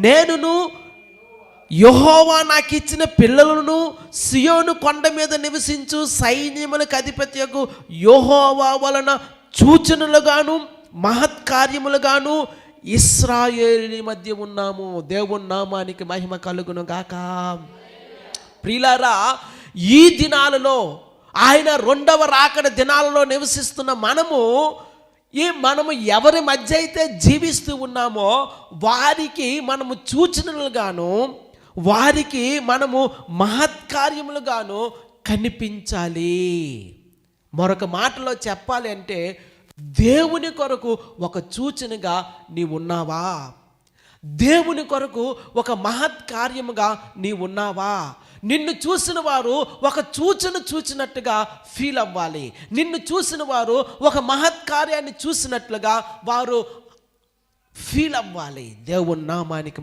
నేనును యెహోవా నాకు ఇచ్చిన పిల్లలను సియోను కొండ మీద నివసించు సైన్యములకు అధిపత్యకు యెహోవా వలన సూచనలుగాను మహత్కార్యములుగాను ఇశ్రాయేలు మధ్య ఉన్నాము. దేవుని నామానికి మహిమ కలుగును గాక. ప్రియులారా, ఈ దినాలలో ఆయన రెండవ రాకడ దినాలలో నివసిస్తున్న మనము ఎవరి మధ్య అయితే జీవిస్తూ ఉన్నామో వారికి మనము సూచనలుగాను, వారికి మనము మహత్కార్యములుగాను కనిపించాలి. మరొక మాటలో చెప్పాలి అంటే, దేవుని కొరకు ఒక సూచనగా నీవున్నావా? దేవుని కొరకు ఒక మహత్కార్యముగా నీవున్నావా? నిన్ను చూసిన వారు ఒక సూచన చూచినట్టుగా ఫీల్ అవ్వాలి. నిన్ను చూసిన వారు ఒక మహత్కార్యాన్ని చూసినట్లుగా వారు ఫీల్ అవ్వాలి. దేవుని నామానికి